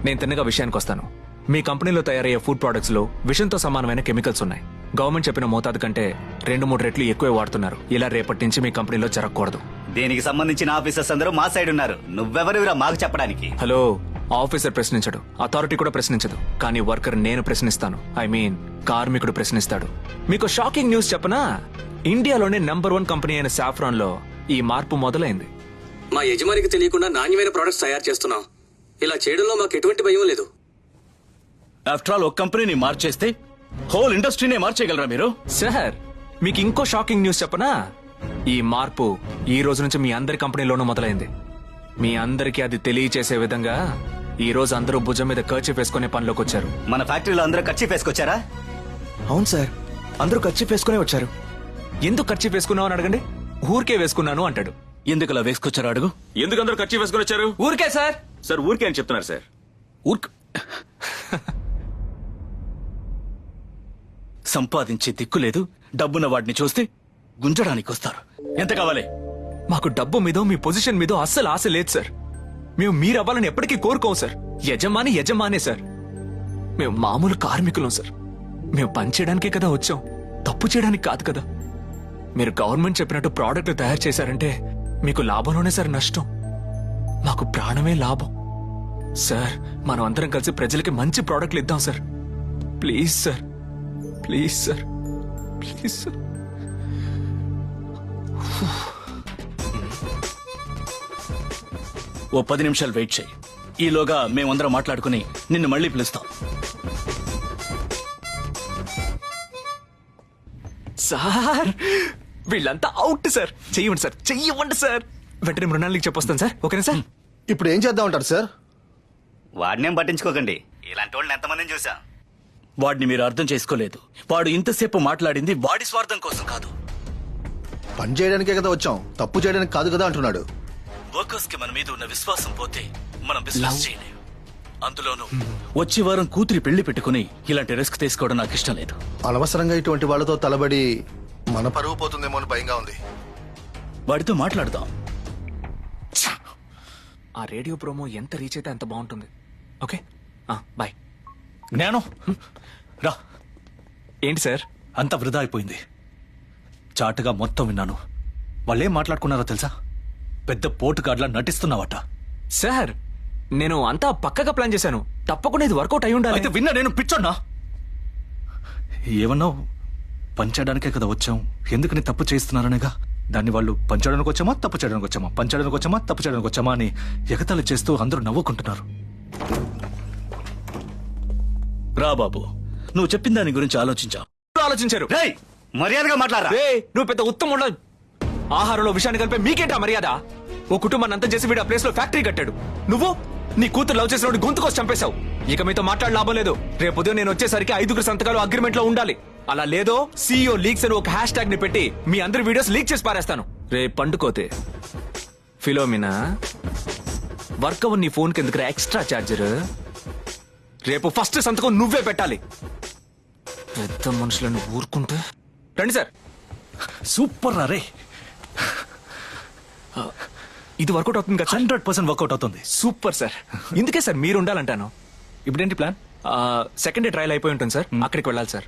నేను తిన్నగా విషయానికి వస్తాను. మీ కంపెనీలో తయారయ్యే ఫుడ్ ప్రొడక్ట్స్ లో విషంతో సమానమైన కెమికల్స్ ఉన్నాయి. గవర్నమెంట్ చెప్పిన మోతాదు కంటే 2-3 రెట్లు ఎక్కువే వాడుతున్నారు. ఇలా రేపటి నుంచి మీ కంపెనీలో జరగకూడదు. దీనికి సంబంధించిన ఆఫీసర్స్ అందరూ మా సైడ్ ఉన్నారు. నువ్వెవరివిరా మాకు చెప్పడానికి? హలో, ఆఫీసర్ ప్రశ్నించడు, అథారిటీ కూడా ప్రశ్నించదు. కానీ వర్కర్ నేను ప్రశ్నిస్తాను. ఐ మీన్ కార్మికుడు ప్రశ్నిస్తాడు. మీకు షాకింగ్ న్యూస్ చెప్పనా? ఇండియాలోనే నంబర్ 1 కంపెనీ అయిన సాఫ్రాన్ లో ఈ మార్పు మొదలైంది. మా యజమానికి తెలియకుండా నాణ్యమైన ప్రొడక్ట్స్ తయారు చేస్తున్నాం. ఇలా చేయడంలో మాకు ఎటువంటి భయం లేదు. ఆఫ్టర్ ఆల్ ఒక కంపెనీని మార్చేస్తే హోల్ ఇండస్ట్రీనే మార్చేయగలరా మీరు? సార్, మీకు ఇంకో షాకింగ్ న్యూస్ చెప్పనా? ఈ మార్పు ఈ రోజు నుంచి మీ అందరి కంపెనీలోనూ మొదలైంది. మీ అందరికీ అది తెలియచేసే విధంగా ఈ రోజు అందరూ భుజం మీద కర్చీఫ్ వేసుకునే పనిలోకి వచ్చారు. మన ఫ్యాక్టరీలో అందరూ కర్చీఫ్ వేసుకొచ్చారా? అవును సార్, అందరూ కర్చీఫ్ వేసుకునే వచ్చారు. ఎందుకు కర్చీఫ్ వేసుకున్నావు అని అడగండి. ఊరికే వేసుకున్నాను అంటాడు. ఎందుకు అలా వేసుకొచ్చారు అడుగు. ఎందుకు అందరూ ఖర్చు వేసుకుని వచ్చారు? ఊరికే సార్. సార్ ఊరికే అని చెప్తున్నారు సార్. ఊర్క్ సంపాదించే దిక్కు లేదు. డబ్బున్న వాడిని చూస్తే గుంజడానికి వస్తారు. ఎంత కావాలి? మాకు డబ్బు మీదో మీ పొజిషన్ మీదో అస్సలు ఆశ లేదు సార్. మేము మీరు అవ్వాలని ఎప్పటికీ కోరుకోం సార్. యజమానే సార్. మేము మామూలు కార్మికులం సార్. మేము పని చేయడానికే కదా వచ్చాం, తప్పు చేయడానికి కాదు కదా. మీరు గవర్నమెంట్ చెప్పినట్టు ప్రోడక్ట్ తయారు చేశారంటే మీకు లాభంలోనే సార్ నష్టం. మాకు ప్రాణమే లాభం సార్. మనం అందరం కలిసి ప్రజలకి మంచి ప్రోడక్ట్లు ఇద్దాం sir. Please sir, please sir, please sir. ఓ 10 నిమిషాలు వెయిట్ చేయి. ఈలోగా మేమందరం మాట్లాడుకుని నిన్ను మళ్ళీ పిలుస్తాం. సార్, వీళ్ళంతా అవుట్ సార్. చెయ్యవండి సార్. వెంటనే మృణాలికి చెప్పొస్తాను సార్. ఓకేనా సార్? ఇప్పుడు ఏం చేద్దాం అంటారు సార్? వాడినేం పట్టించుకోకండి. ఇలాంటి వాళ్ళని ఎంతమందిని చూసాం. వాడిని మీరు అర్థం చేసుకోలేదు. వాడు ఇంతసేపు మాట్లాడింది వాడి స్వార్థం కోసం కాదు. పని చేయడానికే కదా వచ్చాం, తప్పు చేయడానికి కాదు కదా అంటున్నాడు. వర్కర్స్ కి మన మీద ఉన్న విశ్వాసం పోతే మనం బిజినెస్ చేయలేం. అందులోనూ వచ్చే వారం కూతురి పెళ్లి పెట్టుకుని ఇలాంటి రిస్క్ తీసుకోవడం నాకు ఇష్టం లేదు. అనవసరంగా ఇటువంటి వాళ్ళతో తలబడి మన పరువు పోతుందేమో అని భయంగా ఉంది. వాడితో మాట్లాడదాం. ఆ రేడియో ప్రోమో ఎంత రీచ్ అయితే అంత బాగుంటుంది. Okay, bye. జ్ఞానం రా. ఏంటి సార్? అంత వృధా అయిపోయింది. చాటుగా మొత్తం విన్నాను. వాళ్ళేం మాట్లాడుకున్నారో తెలుసా? పెద్ద పోటుగాడ్లా నటిస్తున్నావట. సార్, నేను అంతా పక్కగా ప్లాన్ చేశాను. తప్పకుండా ఇది వర్కౌట్ అయి ఉండాలి. అయితే విన్నా, నేను పిచ్చోన్నా? ఏమన్నావు? పంచడానికే కదా వచ్చాం, ఎందుకని తప్పు చేస్తున్నారనేగా. దాన్ని వాళ్ళు పంచడానికి వచ్చామా, తప్పు చేయడానికి వచ్చామా, పంచడానికి వచ్చామా, తప్పు చేయడానికి వచ్చామా అని ఎగతాళి చేస్తూ అందరూ నవ్వుకుంటున్నారు. రా బాబు, నువ్వు చెప్పిన దాని గురించి ఆలోచించారు. రేయ్, మర్యాదగా మాట్లాడరా. నువ్వు పెద్ద ఉత్తమ ఆహారంలో విషయాన్ని కలిపే మీకేంటా మర్యాద? ఓ కుటుంబాన్ని అంతం చేసి వీడు ఆ ప్లేస్ లో ఫ్యాక్టరీ కట్టాడు. నువ్వు నీ కూతురు లవ్ చేసిన గొంతుకోసి చంపేశావు. ఇక మీతో మాట్లాడ లాభం లేదు. రేపు ఉదయం నేను వచ్చేసరికి 5 సంతకాలు అగ్రిమెంట్ లో ఉండాలి. అలా లేదో CEO లీక్స్ అని ఒక హ్యాష్ ట్యాగ్ ని పెట్టి మీ అందరి వీడియోస్ లీక్ చేసి పారేస్తాను. రేపు పండుకోతే ఫిలోమినా, వర్క్ అవర్ నీ ఫోన్ కి ఎందుకు ఎక్స్ట్రా చార్జర్? రేపు ఫస్ట్ సంతకం నువ్వే పెట్టాలి. పెద్ద మనుషులను ఊరుకుంటే రండి సార్. సూపర్ రా రే. ఇది వర్కౌట్ అవుతుంది కదా? 100% వర్కౌట్ అవుతుంది. Super sir. ఇందుకే సార్ మీరు ఉండాలంటాను. ఇప్పుడేంటి ప్లాన్? సెకండ్ డే ట్రయల్ అయిపోయి ఉంటుంది సార్. అక్కడికి వెళ్ళాలి సార్.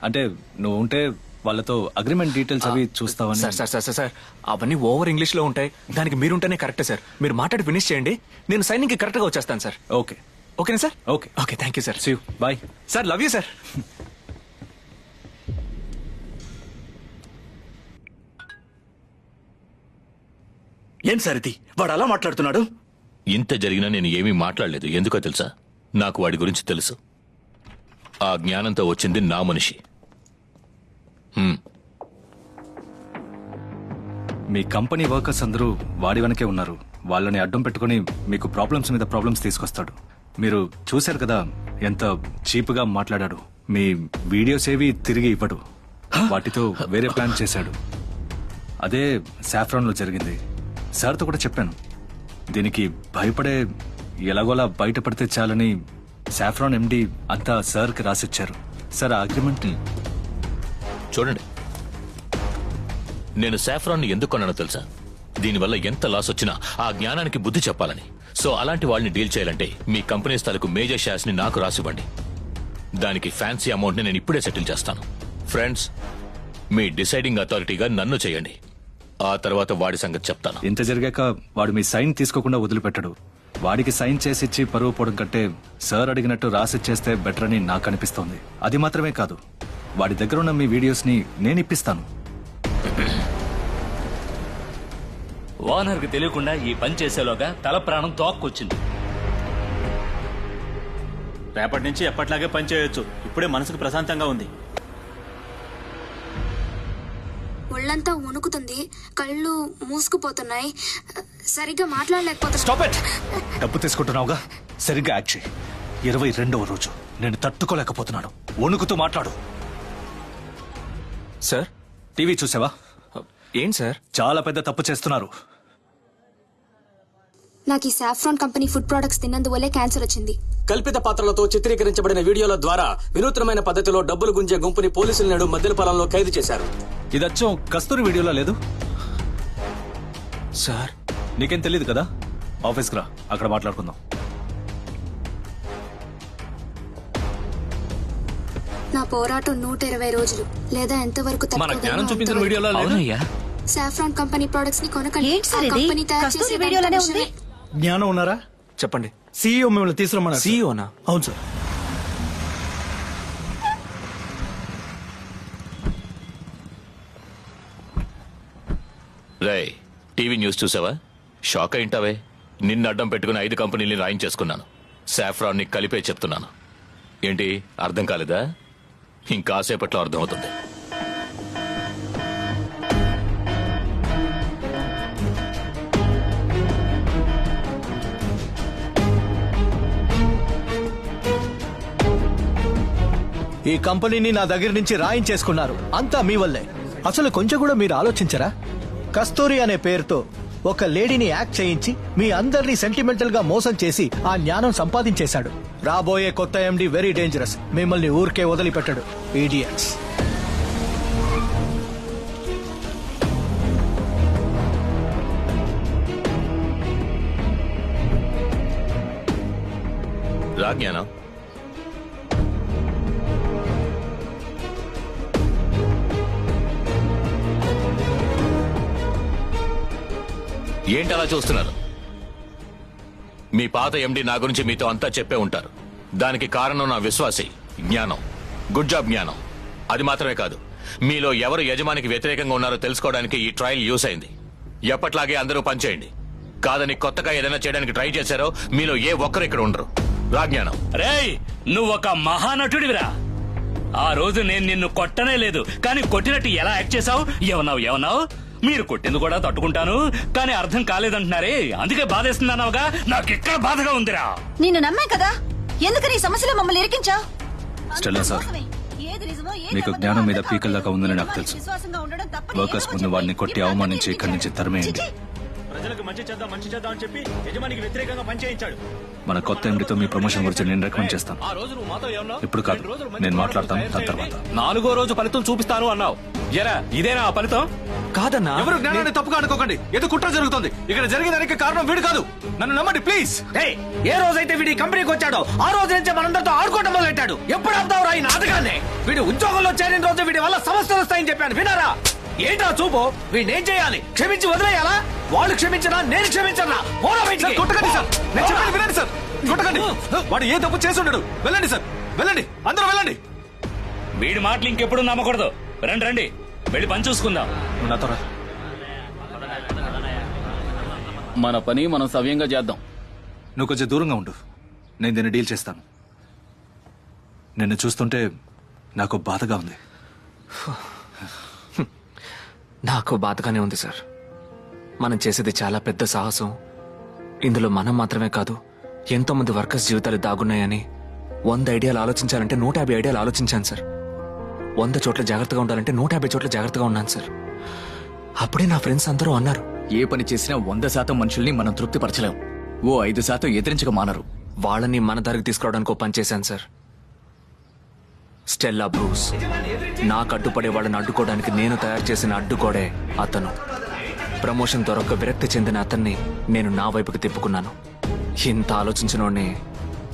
అంటే నువ్వు ఉంటే వాళ్ళతో అగ్రిమెంట్ డీటెయిల్స్ అవి చూస్తావని. సార్ అవన్నీ ఓవర్ ఇంగ్లీష్ లో ఉంటాయి. దానికి మీరుంటేనే కరెక్ట్ సార్. మీరు మాట్లాడి ఫినిష్ చేయండి, నేను సైనింగ్ కి కరెక్ట్ గా వచ్చేస్తాను సార్. ఓకే ఓకేనా sir? Okay okay, thank you sir. See you, bye sir. Love you sir. ఏం సార్ ఇది? వాడు అలా మాట్లాడుతున్నాడు. ఇంత జరిగినా నేను ఏమీ మాట్లాడలేదు. ఎందుకో తెలుసా? నాకు వాడి గురించి తెలుసు. ఆ జ్ఞానంతో వచ్చింది నా మనిషి. మీ కంపెనీ వర్కర్స్ అందరూ వాడి వెనకే ఉన్నారు. వాళ్ళని అడ్డం పెట్టుకుని మీకు ప్రాబ్లమ్స్ మీద ప్రాబ్లమ్స్ తీసుకొస్తాడు. మీరు చూశారు కదా ఎంత చీప్ గా మాట్లాడాడు. మీ వీడియోస్ ఏవి తిరిగి ఇవ్వడు. వాటితో వేరే ప్లాన్ చేశాడు. అదే సాఫ్రాన్ లో జరిగింది. సార్తో కూడా చెప్పాను. దీనికి భయపడే ఎలాగోలా బయటపడితే చాలని సాఫ్రాన్ MD అంతా సార్కి రాసిచ్చారు. సార్ ఆ అగ్రిమెంట్ చూడండి, నేను సాఫ్రాన్ ని ఎందుకు కొన్నానో తెలుసా? దీనివల్ల ఎంత లాస్ వచ్చినా ఆ జ్ఞానానికి బుద్ధి చెప్పాలని. సో అలాంటి వాళ్ళని డీల్ చేయాలంటే మీ కంపెనీ తాలూకు మేజర్ షేర్స్ ని నాకు రాసివ్వండి. దానికి ఫ్యాన్సీ అమౌంట్ ని నేను ఇప్పుడే సెటిల్ చేస్తాను. ఫ్రెండ్స్, మీ డిసైడింగ్ అథారిటీగా నన్ను చేయండి. ఆ తర్వాత వాడి సంగతి చెప్తాను. ఇంత జరిగాక వాడు మీ సైన్ తీసుకోకుండా వదిలిపెట్టడు. వాడికి సైన్ చేసిచ్చి పరువు పోవడం కంటే సార్ అడిగినట్టు రాసిచ్చేస్తే బెటర్ అని నాకు అనిపిస్తోంది. అది మాత్రమే కాదు, వాడి దగ్గర ఉన్న మీ వీడియోస్ ని నేను ఇప్పిస్తాను. ఓనర్ కి తెలియకుండా ఈ పని చేసేలోగా తల ప్రాణం తోక్కొచ్చింది. రేపటి నుంచి ఎప్పట్లాగే పని చేయొచ్చు. ఇప్పుడే మనసుకు ప్రశాంతంగా ఉంది. ఒళ్ళంతా వణుకుతుంది, కళ్ళు మూసుకుపోతున్నాయి, సరిగ్గా మాట్లాడలేకపోతున్నా. Stop it. డబ్బు తీసుకుంటున్నావుగా, సరిగ్గా యాక్ట్ చేయి. 22వ రోజు నేను తట్టుకోలేకపోతున్నాను. వణుకుతూ మాట్లాడు. సార్, టీవీ చూసావా? ఏంటి సార్? చాలా పెద్ద తప్పు చేస్తున్నారు. నాకు ఈ సాఫ్రాన్ కంపెనీ ఫుడ్ ప్రొడక్ట్స్ తిన్నందువల్లే క్యాన్సర్ వచ్చింది. కల్పిత పాత్రలతో చిత్రీకరించబడిన వీడియోల ద్వారా వినూత్నమైన పద్ధతిలో డబ్బులు గుంజే గుంపుని పోలీసులు నేడు మద్దిల పొలంలో ఖైదు చేశారు. ఇది అచ్చం కస్తూరి వీడియోలా లేదు సార్, నీకేం తెలియదు కదా. ఆఫీస్కి రా, అక్కడ మాట్లాడుకుందాం. నా పోరాటం 120 రోజులు లేదా ఎంతవరకు మన జ్ఞానం చూపించిన వీడియోలో లేదు. సాఫ్రాన్ కంపెనీ ప్రొడక్ట్స్ ని కొనకండి. ఏంటి సార్ ఆ ఇది? కంపెనీ తయారు కస్తూరి చేసే వీడియోలోనే దాంట్లో ఉంది. జ్ఞానం ఉన్నారా? చెప్పండి. సీఈఓ మిమ్మల్ని తీసుకురమ్మన్నారు. సీఈఓనా? అవును సార్. రేయ్, టీవీ న్యూస్ చూసావా? షాక్ అయింటావే. నిన్ను అడ్డం పెట్టుకుని 5 కంపెనీల్ని రాయించేసుకున్నాను. సాఫ్రాన్ ని కలిపే చెప్తున్నాను. ఏంటి, అర్థం కాలేదా? ఇంకాసేపట్లో అర్థమవుతుంది. ఈ కంపెనీని నా దగ్గర నుంచి రాయించేసుకున్నారు. అంతా మీ వల్లే. అసలు కొంచెం కూడా మీరు ఆలోచించరా? కస్తూరి అనే పేరుతో ఒక లేడీని యాక్ట్ చేయించి మీ అందరినీ సెంటిమెంటల్ గా మోసం చేసి ఆ జ్ఞానం సంపాదించేశాడు. రాబోయే కొత్త ఎండి వెరీ డేంజరస్. మిమ్మల్ని ఊరికే వదిలిపెట్టడు. ఈడియట్స్. రా జ్ఞానం. ఏంటి అలా చూస్తున్నారు? మీ పాత ఎండి నా గురించి మీతో అంతా చెప్పే ఉంటారు. దానికి కారణం నా విశ్వాసి జ్ఞానం. గుడ్ జాబ్ జ్ఞానం. అది మాత్రమే కాదు, మీలో ఎవరు యజమానికి వ్యతిరేకంగా ఉన్నారో తెలుసుకోవడానికి ఈ ట్రయల్ యూస్ అయింది. ఎప్పట్లాగే అందరూ పనిచేయండి. కాదని కొత్తగా ఏదైనా చేయడానికి ట్రై చేశారో మీలో ఏ ఒక్కరు ఇక్కడ ఉండరు. రా జ్ఞానం. రేయ్, నువ్వొక మహానటుడివిరా. ఆ రోజు నేను నిన్ను కొట్టనే లేదు, కానీ కొట్టినట్టు ఎలా యాక్ట్ చేశావు? ఏమన్నావు? మీరు కొట్టింది కూడా తట్టుకుంటాను, కానీ అర్థం కాలేదంటున్నారే, అందుకే బాధేస్తున్నావుగా. నాకు ఎక్కడ బాధగా ఉందిరా. నిన్ను నమ్మే కదా, ఎందుకని ఈ సమస్యలో మమ్మల్ని ఇరికించావు? స్టెల్లా సార్, మీకు జ్ఞానం మీద పీకల దాకా ఉందని నాకు తెలుసు. వర్కర్స్ ముందు వాడిని కొట్టి అవమానించి ఇక్కడి నుంచి తరిమేయండి. ప్రజలకు మంచి చేద్దాం అని చెప్పి యజమానికి వ్యతిరేకంగా పని చేయించాడు. మన కొత్త ఎండితో మీ ప్రమోషన్ గురించి నేను రికమెండ్ చేస్తాను. ఆ రోజు నువ్వు మాతో ఏమన్నావు? ఇప్పుడు కాదు, నేను మాట్లాడతాను దాని తర్వాత. 4వ రోజు ఫలితం చూపిస్తాను అన్నావు. ఎరా, ఇదేనా ఆ ఫలితం? కాదన్నా. ఎవరు జ్ఞానాన్ని తప్పుగా అనుకోకండి. ఏదో కుట్ర జరుగుతుంది. ఇక్కడ జరిగిన దానికి కారణం వీడు కాదు. నన్ను నమ్మండి ప్లీజ్. ఏ రోజైతే వీడి కంపెనీకి వచ్చాడో ఆ రోజు నుంచే మనందరితో ఆడుకోవడం మొదలెట్టాడు. ఎప్పుడు ఆపుతావురా ఈ నాటకాన్ని? వీడు ఉద్యోగంలో చేరిన రోజు వీడి వల్ల సమస్యలు వస్తాయని చెప్పాను, వినారా? ఏంటా చూపు? వీడినేం చేయాలి? క్షమించి వదిలేయాలా? వాళ్ళు క్షమించరా, నేను క్షమించరా? కొట్టకండి సార్, నేను చెప్పేది వినండి సార్. కొట్టకండి. వాడు ఏ తప్పు చేసి ఉండడు. వెళ్ళండి సార్, వెళ్ళండి, అందరూ వెళ్ళండి. వీడి మాటలు ఇంకెప్పుడు నమ్మకూడదు. రండి, వెళ్ళి పని చూసుకుందాం. నువ్వు నాతో రా. మన పని మనం సవ్యంగా చేద్దాం. నువ్వు కొంచెం దూరంగా ఉండు. నేను దీన్ని డీల్ చేస్తాను. నిన్ను చూస్తుంటే నాకు బాధగా ఉంది. నాకు బాధగానే ఉంది సార్. మనం చేసేది చాలా పెద్ద సాహసం. ఇందులో మనం మాత్రమే కాదు, ఎంతో మంది వర్కర్స్ జీవితాలు దాగున్నాయని 100 ఐడియాలు ఆలోచించాలంటే 150 ఐడియాలు ఆలోచించాను సార్. 100 చోట్ల జాగ్రత్తగా ఉండాలంటే 150 చోట్ల జాగ్రత్తగా ఉన్నాను సార్. అప్పుడే నా ఫ్రెండ్స్ అందరూ అన్నారు, ఏ పని చేసినా 100% మనుషుల్ని మనం తృప్తిపరచలేం. ఓ 5% ఎదిరించక మానరు. వాళ్ళని మన దారికి తీసుకురావడానికి ఓ పని చేశాను సార్. Stella Bruce. నాకు అడ్డుపడే వాళ్ళని అడ్డుకోవడానికి నేను తయారు చేసిన అడ్డుకోడే అతను. ప్రమోషన్ దొరక్క విరక్తి చెందిన అతన్ని నేను నా వైపుకి తిప్పుకున్నాను. ఇంత ఆలోచించినోడ్ని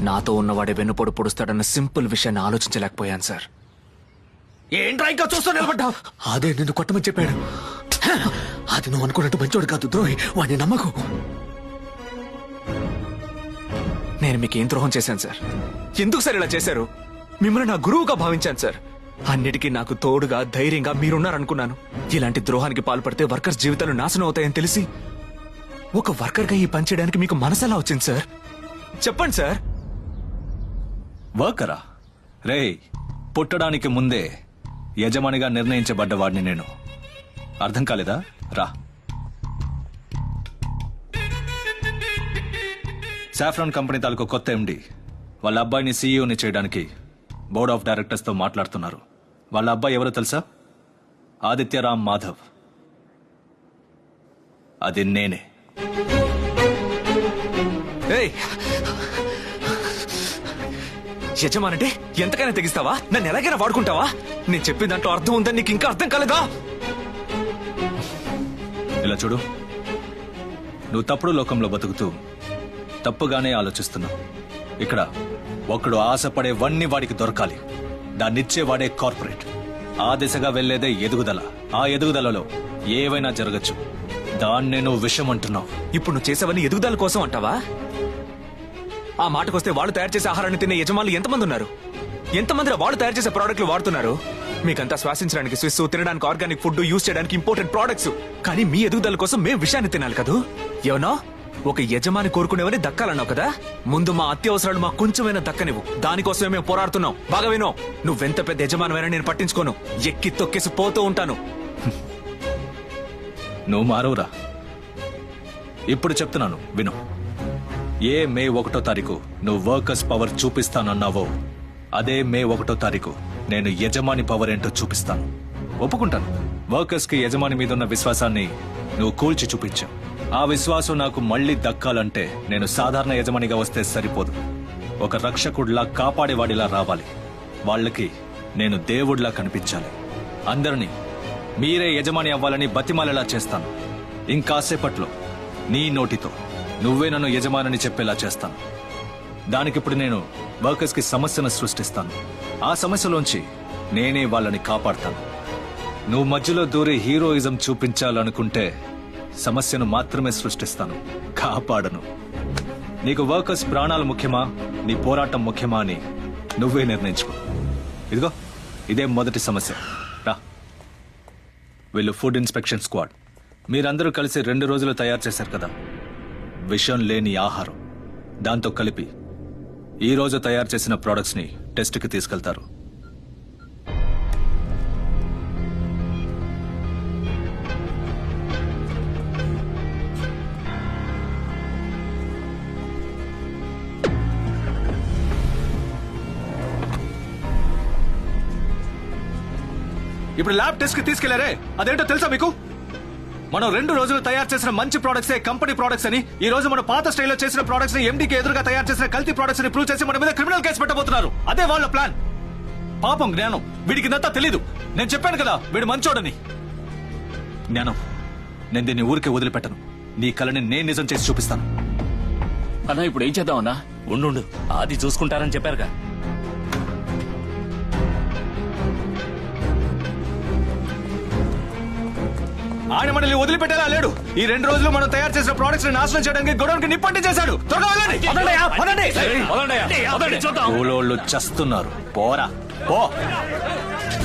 నాతో ఉన్నవాడే వెన్నుపోడు పొడుస్తాడన్న సింపుల్ విషయాన్ని ఆలోచించలేకపోయాను సార్. ఏంట్రా ఇంకా చూస్తూ నిలబడ్డా? అదే నిన్ను కొట్టమని చెప్పాడు. అది నువ్వు అనుకున్నట్టు మంచోడు కాదు, ద్రోహి. వాడిని నమ్మకు. నేను మీకేం ద్రోహం చేశాను సార్? ఎందుకు సార్ ఇలా చేశారు? మిమ్మల్ని నా గురువుగా భావించాను సార్. అన్నిటికీ నాకు తోడుగా ధైర్యంగా మీరున్నారనుకున్నాను. ఇలాంటి ద్రోహానికి పాల్పడితే వర్కర్స్ జీవితాలు నాశనం అవుతాయని తెలిసి ఒక వర్కర్గా ఈ పని చేయడానికి మీకు మనసెలా వచ్చింది సార్? చెప్పండి సార్. వర్కరా? రే, పుట్టడానికి ముందే యజమానిగా నిర్ణయించబడ్డవాడిని నేను. అర్థం కాలేదా? రా. సాఫ్రాన్ కంపెనీ తాలూకు కొత్త ఎండి వాళ్ళ అబ్బాయిని సీఈఓని చేయడానికి బోర్డ్ ఆఫ్ డైరెక్టర్స్ తో మాట్లాడుతున్నారు. వాళ్ళ అబ్బాయి ఎవరో తెలుసా? ఆదిత్యరామ్ మాధవ్. అది నేనే. ఏయ్, యజమానంటే ఎంతకైనా తెగిస్తావా? నన్ను ఎలాగైనా వాడుకుంటావా? నేను చెప్పిన దాంట్లో అర్థం ఉందని నీకు ఇంకా అర్థం కాలేదా? ఇలా చూడు, నువ్వు తప్పుడు లోకంలో బతుకుతూ తప్పుగానే ఆలోచిస్తున్నావు. ఇక్కడ ఒకడు ఆశపడేవన్నీ వాడికి దొరకాలి. దాన్నిచ్చేవాడే కార్పొరేట్. ఆ దిశగా వెళ్లేదే ఎదుగుదల. ఆ ఎదుగుదలలో ఏవైనా జరగచ్చు. దాన్నే నువ్వు విషయం అంటున్నావు. ఇప్పుడు నువ్వు చేసేవన్నీ ఎదుగుదల కోసం అంటావా? ఆ మాటకొస్తే వాళ్ళు తయారు చేసే ఆహారాన్ని తినే యజమానులు ఎంతమంది ఉన్నారు? ఎంతమంది వాళ్ళు తయారు చేసే ప్రోడక్ట్లు వాడుతున్నారు? మీకంతా శ్వాసించడానికి స్విస్, తినడానికి ఆర్గానిక్ ఫుడ్, యూజ్ చేయడానికి ఇంపార్టెంట్ ప్రోడక్ట్స్. కానీ మీ ఎదుగుదల కోసం మేము విషయాన్ని తినాలి కదూ? ఏమన్నా ఒక యజమాని కోరుకునేవని దక్కాలన్నావు కదా? ముందు మా అత్యవసరాలు మా కొంచెమైనా దక్కనివ్వు. దానికోసమే మేము పోరాడుతున్నాం. బాగా వినో, నువ్వెంత పెద్ద యజమానమైనా నేను పట్టించుకోను. ఎక్కి తొక్కేసి పోతూ ఉంటాను. నువ్వు మారవురా. ఇప్పుడు చెప్తున్నాను విను. ఏ మే 1వ తారీఖు నువ్వు వర్కర్స్ పవర్ చూపిస్తానన్నావో అదే మే 1వ తారీఖు నేను యజమాని పవర్ ఏంటో చూపిస్తాను. ఒప్పుకుంటాను, వర్కర్స్ కి యజమాని మీద ఉన్న విశ్వాసాన్ని నువ్వు కూల్చి చూపించావు. ఆ విశ్వాసం నాకు మళ్లీ దక్కాలంటే నేను సాధారణ యజమానిగా వస్తే సరిపోదు. ఒక రక్షకుడిలా, కాపాడేవాడిలా రావాలి. వాళ్ళకి నేను దేవుడిలా కనిపించాలి. అందరినీ మీరే యజమాని అవ్వాలని బతిమాలేలా చేస్తాను. ఇంకాసేపట్లో నీ నోటితో నువ్వే నన్ను యజమానని చెప్పేలా చేస్తాను. దానికిప్పుడు నేను వర్కర్స్ కి సమస్యను సృష్టిస్తాను. ఆ సమస్యలోంచి నేనే వాళ్ళని కాపాడతాను. నువ్వు మధ్యలో దూరి హీరోయిజం చూపించాలనుకుంటే సమస్యను మాత్రమే సృష్టిస్తాను, కాపాడను. నీకు వర్కర్స్ ప్రాణాలు ముఖ్యమా, నీ పోరాటం ముఖ్యమా అని నువ్వే నిర్ణయించుకో. ఇదిగో ఇదే మొదటి సమస్య. రా. వీళ్ళు ఫుడ్ ఇన్స్పెక్షన్ స్క్వాడ్. మీరందరూ కలిసి 2 రోజులు తయారు చేశారు కదా విషం లేని ఆహారం. దాంతో కలిపి ఈ రోజు తయారు చేసిన ప్రొడక్ట్స్ ని టెస్ట్ కి తీసుకెళ్తారు. ఇప్పుడు ల్యాబ్ టెస్ట్ కి తీసుకెళ్లారే, అదేంటో తెలుసా మీకు? మనం 2 రోజులు తయారు చేసిన మంచి ప్రొడక్ట్సే కంపెనీ ప్రొడక్ట్స్ అని, ఈ రోజు మన పాత స్టైల్లో చేసిన ప్రొడక్ట్స్ ని ఎండీకి ఎదురుగా తయారు చేసిన కల్తీ ప్రొడక్ట్స్ ని ప్రూవ్ చేసి మన మీద క్రిమినల్ కేసు పెట్టబోతున్నారు. అదే వాళ్ళ ప్లాన్. పాపం జ్ఞానం, వీడికి ఇదంతా తెలీదు. నేను చెప్పాను కదా వీడు మంచోడని. జ్ఞానం, నేను దీన్ని ఊరికే వదిలిపెట్టను. నీ కళని నేను నిజం చేసి చూపిస్తాను. అన్నా ఇప్పుడు ఏం చేద్దాం అన్నా? ఉండు, అది చూసుకుంటారని చెప్పారుగా. ఆయన మనల్ని వదిలిపెట్టేలా లేడు. ఈ 2 రోజులు మనం తయారు చేసిన ప్రొడక్ట్స్ ని నాశనం చేయడానికి గొడవన్ కి నిప్పంటి చేశాడు. కూలోళ్ళు చస్తున్నారు. పోరా పో.